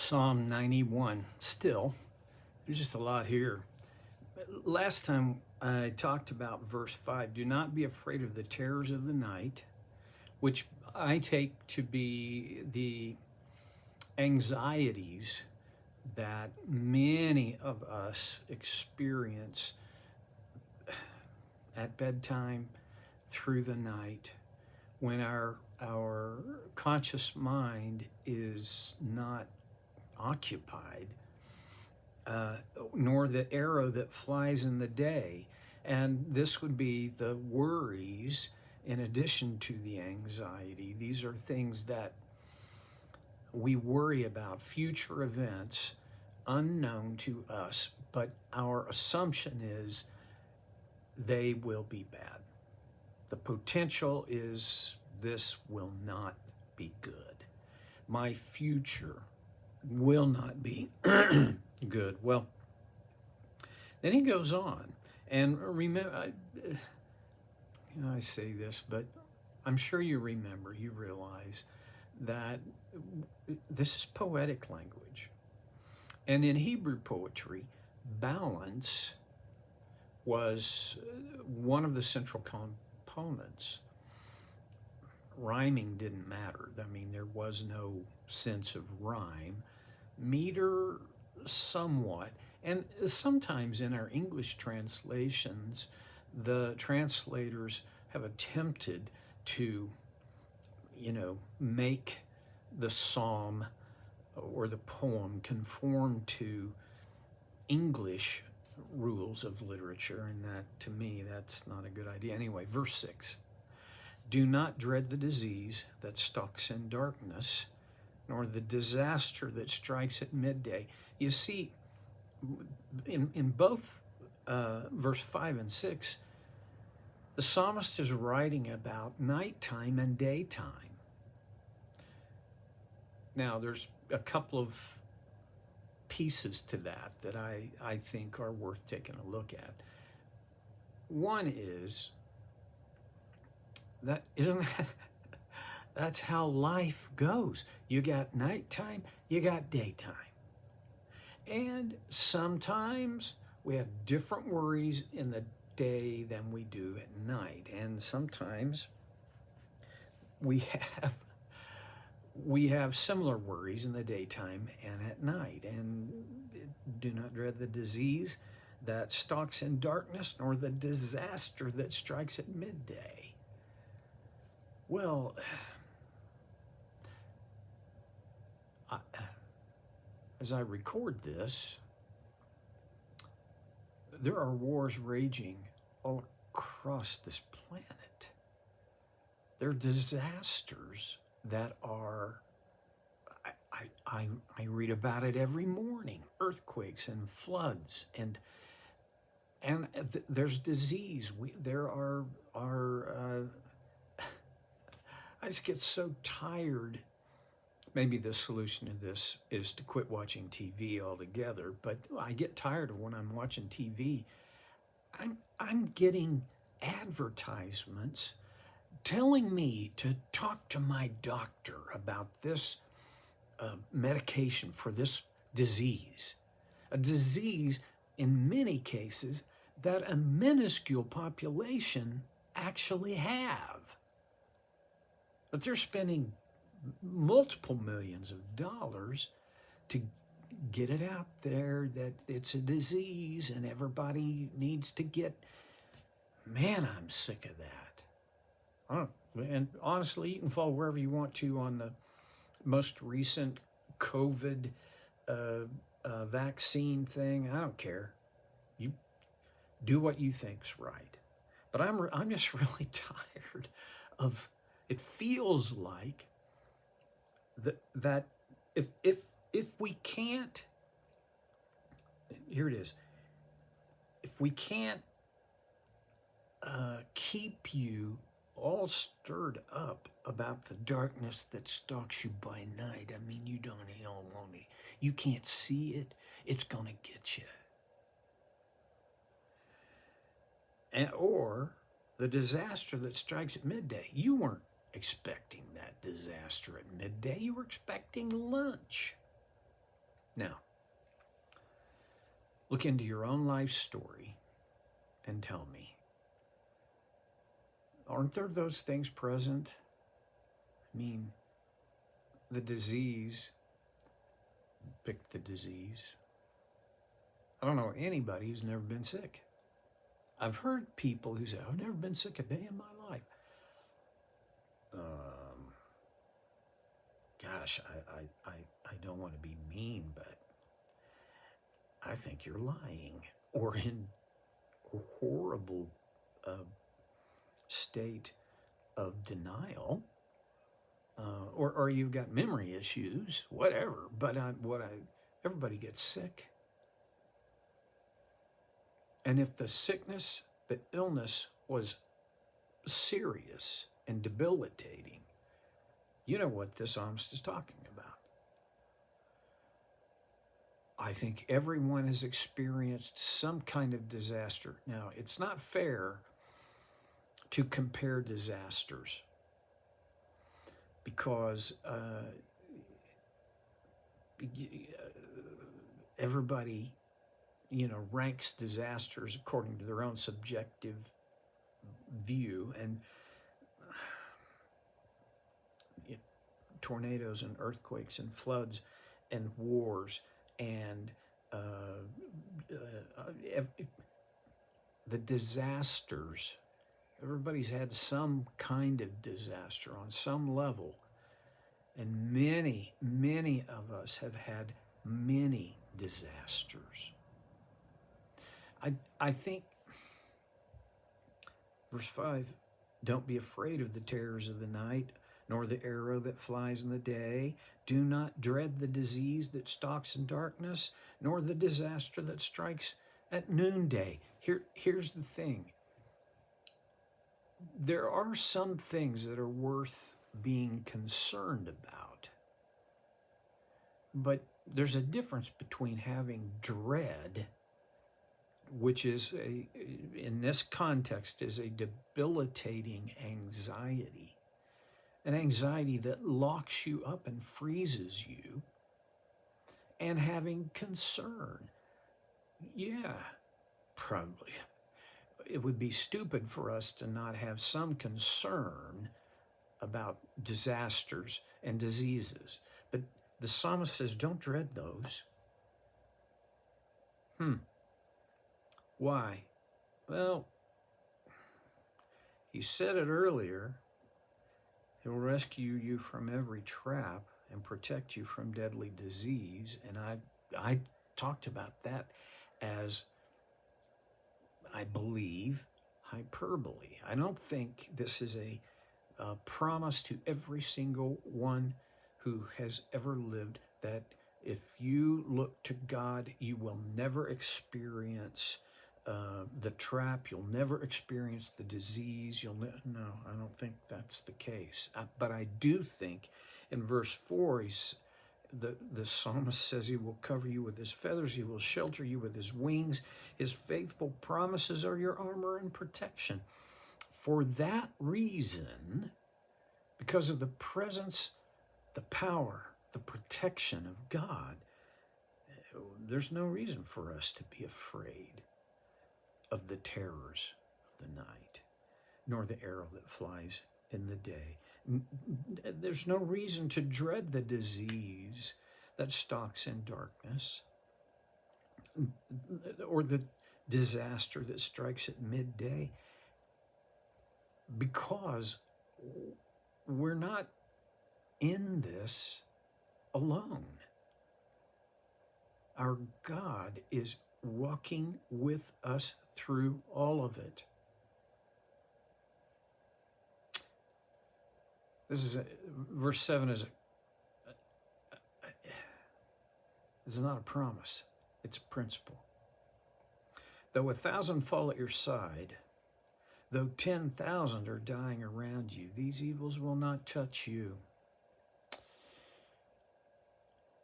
Psalm 91. Still, there's just a lot here. Last time I talked about verse 5, do not be afraid of the terrors of the night, which I take to be the anxieties that many of us experience at bedtime, through the night, when our conscious mind is not occupied, nor the arrow that flies in the day. And this would be the worries in addition to the anxiety. These are things that we worry about, future events unknown to us, but our assumption is they will be bad. The potential is this will not be good. My future will not be good. Well, then he goes on, and remember, I say this, but I'm sure you remember, you realize that this is poetic language. And in Hebrew poetry, balance was one of the central components. Rhyming didn't matter. I mean, there was no sense of rhyme. Meter, somewhat. And sometimes in our English translations, the translators have attempted to, make the psalm or the poem conform to English rules of literature, and that, to me, that's not a good idea. Anyway, verse 6. Do not dread the disease that stalks in darkness, nor the disaster that strikes at midday. You see, in both verse 5 and 6, the psalmist is writing about nighttime and daytime. Now, there's a couple of pieces to that I think are worth taking a look at. One is that's how life goes. You got nighttime, you got daytime. And sometimes we have different worries in the day than we do at night. And sometimes we have similar worries in the daytime and at night. And do not dread the disease that stalks in darkness, nor the disaster that strikes at midday. Well, as I record this, there are wars raging all across this planet. There are disasters that are, I read about it every morning, earthquakes and floods, and there's disease. There are I just get so tired. Maybe the solution to this is to quit watching TV altogether, but I get tired of when I'm watching TV. I'm getting advertisements telling me to talk to my doctor about this medication for this disease. A disease, in many cases, that a minuscule population actually have. But they're spending multiple millions of dollars to get it out there that it's a disease and everybody needs to get. Man, I'm sick of that. And honestly, you can follow wherever you want to on the most recent COVID vaccine thing. I don't care. You do what you think's right. But I'm just really tired of. It feels like that if we can't, here it is, if we can't keep you all stirred up about the darkness that stalks you by night, I mean, you can't see it, it's gonna get you. Or the disaster that strikes at midday. You weren't expecting that disaster at midday. You were expecting lunch. Now, look into your own life story and tell me, aren't there those things present? I mean, the disease, pick the disease. I don't know anybody who's never been sick. I've heard people who say, I've never been sick a day in my life. Gosh, I don't want to be mean, but I think you're lying or in a horrible state of denial, or you've got memory issues, whatever. But everybody gets sick. And if the sickness, the illness was serious and debilitating, you know what this psalmist is talking about. I think everyone has experienced some kind of disaster. Now, it's not fair to compare disasters because everybody, ranks disasters according to their own subjective view, and tornadoes and earthquakes and floods and wars and the disasters. Everybody's had some kind of disaster on some level. And many, many of us have had many disasters. I think, verse 5, don't be afraid of the terrors of the night, nor the arrow that flies in the day. Do not dread the disease that stalks in darkness, nor the disaster that strikes at noonday. Here's the thing. There are some things that are worth being concerned about, but there's a difference between having dread, which is in this context is a debilitating anxiety, an anxiety that locks you up and freezes you, and having concern. Yeah, probably. It would be stupid for us to not have some concern about disasters and diseases. But the psalmist says, don't dread those. Why? Well, he said it earlier. He'll rescue you from every trap and protect you from deadly disease. And I talked about that as, I believe, hyperbole. I don't think this is a promise to every single one who has ever lived that if you look to God, you will never experience the trap. You'll never experience the disease. No, I don't think that's the case. But I do think in verse 4, the psalmist says he will cover you with his feathers. He will shelter you with his wings. His faithful promises are your armor and protection. For that reason, because of the presence, the power, the protection of God, there's no reason for us to be afraid of the terrors of the night, nor the arrow that flies in the day. There's no reason to dread the disease that stalks in darkness, or the disaster that strikes at midday, because we're not in this alone. Our God is walking with us through all of it. Verse 7 is not a promise, it's a principle. Though 1,000 fall at your side, though 10,000 are dying around you, these evils will not touch you.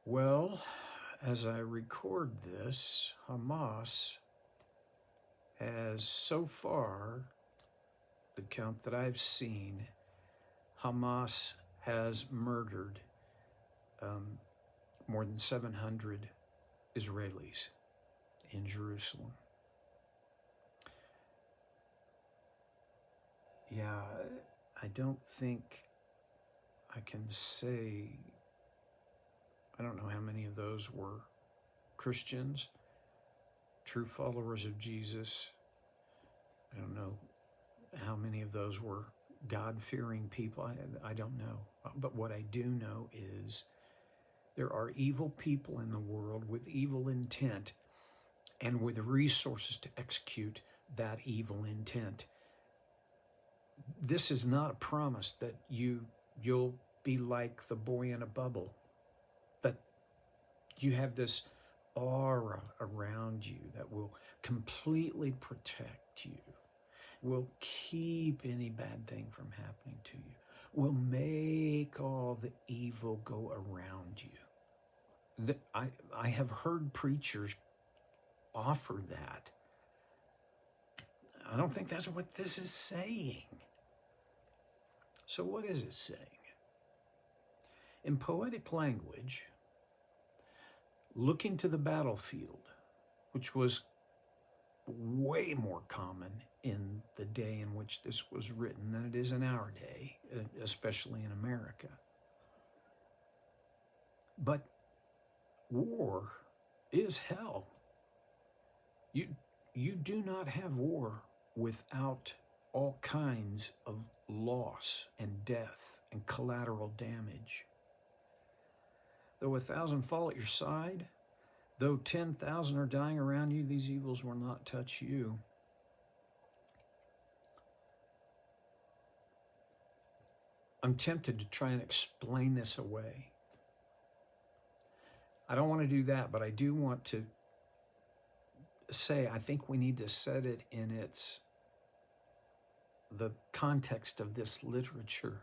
Well, as I record this, Hamas has so far, the count that I've seen, Hamas has murdered more than 700 Israelis in Jerusalem. Yeah, I don't think I can say, I don't know how many of those were Christians, true followers of Jesus. I don't know how many of those were God-fearing people. I don't know. But what I do know is there are evil people in the world with evil intent and with resources to execute that evil intent. This is not a promise that you'll be like the boy in a bubble, that you have this aura around you that will completely protect you, will keep any bad thing from happening to you, will make all the evil go around you. I have heard preachers offer that. I don't think that's what this is saying. So what is it saying? In poetic language, looking to the battlefield, which was way more common in the day in which this was written than it is in our day, especially in America. But war is hell. You do not have war without all kinds of loss and death and collateral damage. Though 1,000 fall at your side, though 10,000 are dying around you, these evils will not touch you. I'm tempted to try and explain this away. I don't want to do that, but I do want to say I think we need to set it in the context of this literature,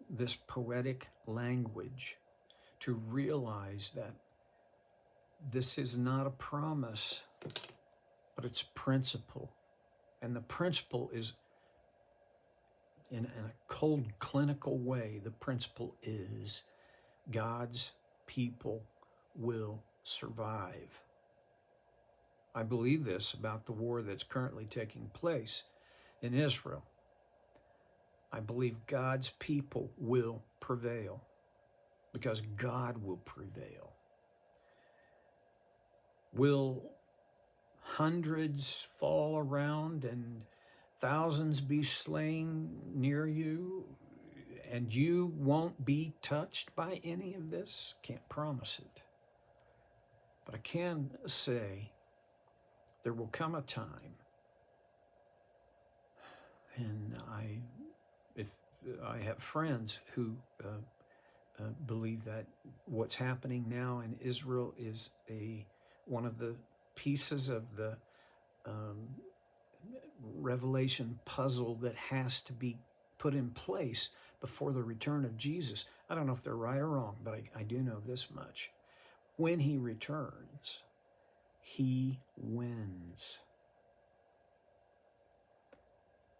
this poetic language, to realize that this is not a promise, but it's a principle. And the principle is, in a cold, clinical way, the principle is God's people will survive. I believe this about the war that's currently taking place in Israel. I believe God's people will prevail because God will prevail. Will hundreds fall around and thousands be slain near you and you won't be touched by any of this? Can't promise it. But I can say there will come a time, and if I have friends who believe that what's happening now in Israel is one of the pieces of the Revelation puzzle that has to be put in place before the return of Jesus. I don't know if they're right or wrong, but I do know this much. When he returns, he wins.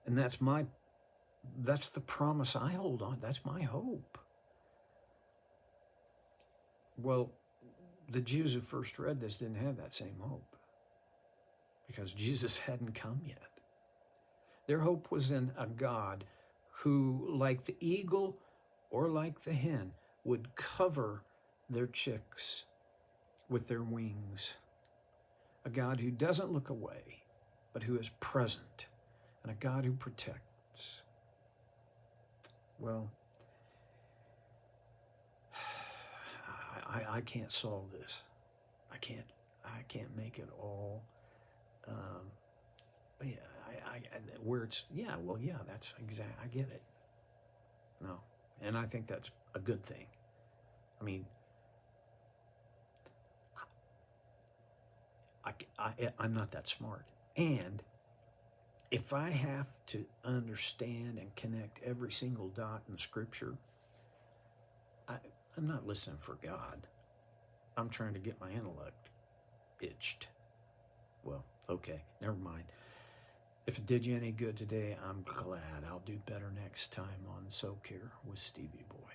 And that's the promise I hold on. That's my hope. Well, the Jews who first read this didn't have that same hope because Jesus hadn't come yet. Their hope was in a God who, like the eagle or like the hen, would cover their chicks with their wings. A God who doesn't look away, but who is present, and a God who protects. Well, I can't solve this. I can't make it all. But yeah, where it's, that's exact. I get it. No, and I think that's a good thing. I mean, I'm not that smart. And if I have to understand and connect every single dot in Scripture, I'm not listening for God. I'm trying to get my intellect itched. Well, okay, never mind. If it did you any good today, I'm glad. I'll do better next time on So Care with Stevie Boy.